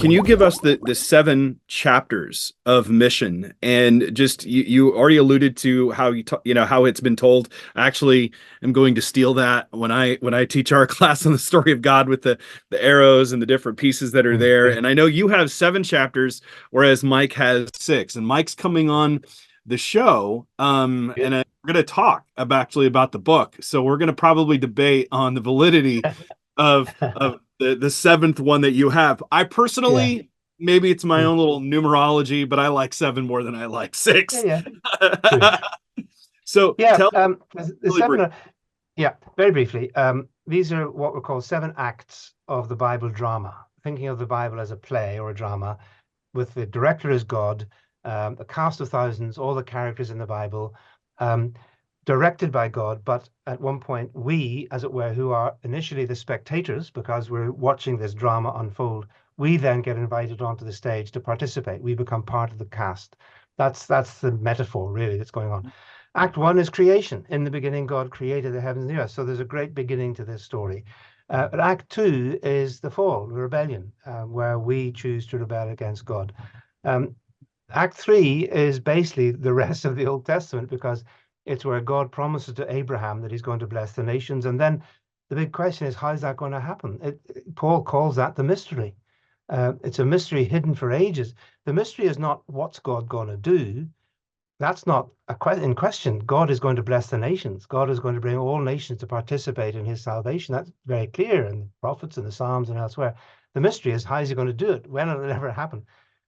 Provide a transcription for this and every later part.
Can you give us the seven chapters of mission? And just you already alluded to how how it's been told. I actually am going to steal that when I teach our class on the story of God with the arrows and the different pieces that are there. And I know you have seven chapters, whereas Mike has six. And Mike's coming on the show, and we're going to talk about the book. So we're going to probably debate on the validity of the seventh one that you have. I Yeah. personally, maybe it's my Mm. own little numerology, but I like seven more than I like Yeah, six. yeah. True. So Yeah. tell The really seven brief. are, yeah, very briefly. These are what we call seven acts of the Bible drama. Thinking of the Bible as a play or a drama, with the director as God, a cast of thousands, all the characters in the Bible, um, directed by God. But at one point, we, as it were, who are initially the spectators, because we're watching this drama unfold, we then get invited onto the stage to participate. We become part of the cast. That's the metaphor, really, that's going on. Act one is creation. In the beginning, God created the heavens and the earth. So there's a great beginning to this story. But Act two is the fall, the rebellion, where we choose to rebel against God. Um, Act three is basically the rest of the Old Testament, because it's where God promises to Abraham that he's going to bless the nations. And then the big question is, how's that going to happen? Paul calls that the mystery. It's a mystery hidden for ages. The mystery is not what's God going to do. That's not in question. God is going to bless the nations. God is going to bring all nations to participate in his salvation. That's very clear in the prophets and the Psalms and elsewhere. The mystery is, how is he going to do it? When will it ever happen?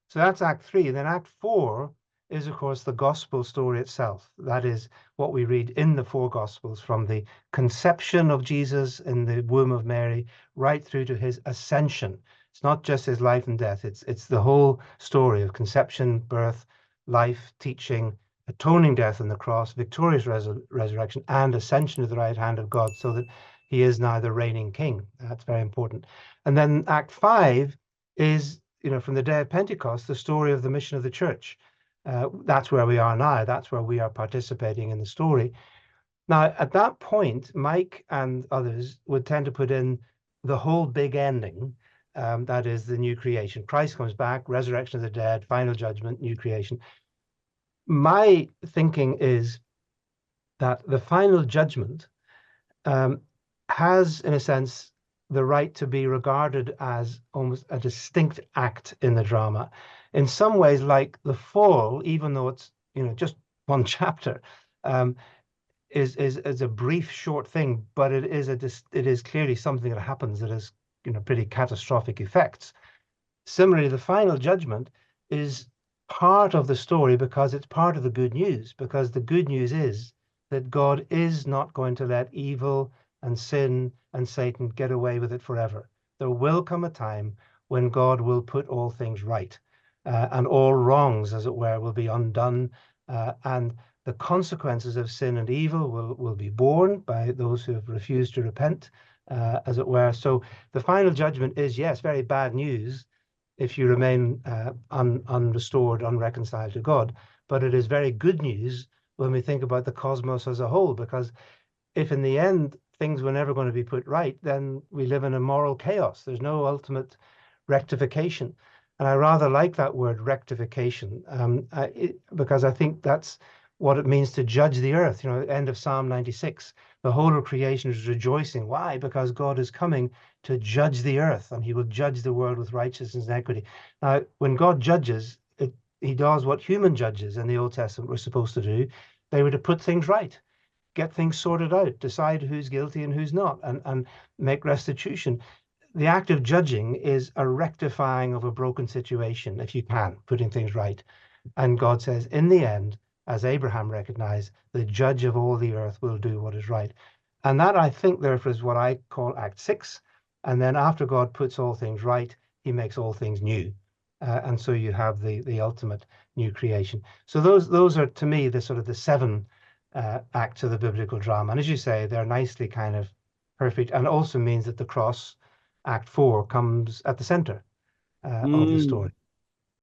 So that's Act three. Then Act four is, of course, the gospel story itself. That is what we read in the four gospels, from the conception of Jesus in the womb of Mary right through to his ascension. It's not just his life and death. It's the whole story of conception, birth, life, teaching, atoning death on the cross, victorious resurrection, and ascension to the right hand of God, so that he is now the reigning king. That's very important. And then Act five is, from the day of Pentecost, the story of the mission of the church. That's where we are now. That's where we are participating in the story. Now, at that point, Mike and others would tend to put in the whole big ending. That is the new creation. Christ comes back, resurrection of the dead, final judgment, new creation. My thinking is that the final judgment um, has, in a sense, the right to be regarded as almost a distinct act in the drama. In some ways, like the fall, even though it's just one chapter, um, is a brief, short thing, but it is clearly something that happens that has pretty catastrophic effects. Similarly, the final judgment is part of the story, because it's part of the good news, because the good news is that God is not going to let evil and sin and Satan get away with it forever. There will come a time when God will put all things right, and all wrongs, as it were, will be undone, and the consequences of sin and evil will be borne by those who have refused to repent, as it were. So the final judgment is, yes, very bad news if you remain unrestored, unreconciled to God. But it is very good news when we think about the cosmos as a whole, because if in the end things were never going to be put right, then we live in a moral chaos. There's no ultimate rectification. And I rather like that word rectification, because I think that's what it means to judge the earth. End of Psalm 96, the whole of creation is rejoicing. Why? Because God is coming to judge the earth, and he will judge the world with righteousness and equity. Now, when God judges, he does what human judges in the Old Testament were supposed to do. They were to put things right, get things sorted out, decide who's guilty and who's not, and make restitution. The act of judging is a rectifying of a broken situation, if you can, putting things right. And God says, in the end, as Abraham recognized, the judge of all the earth will do what is right. And that, I think, therefore, is what I call Act 6. And then after God puts all things right, he makes all things new. And so you have the ultimate new creation. So those are, to me, the sort of the seven acts of the biblical drama. And as you say, they're nicely kind of perfect, and also means that the cross, Act 4, comes at the center of the Mm. story.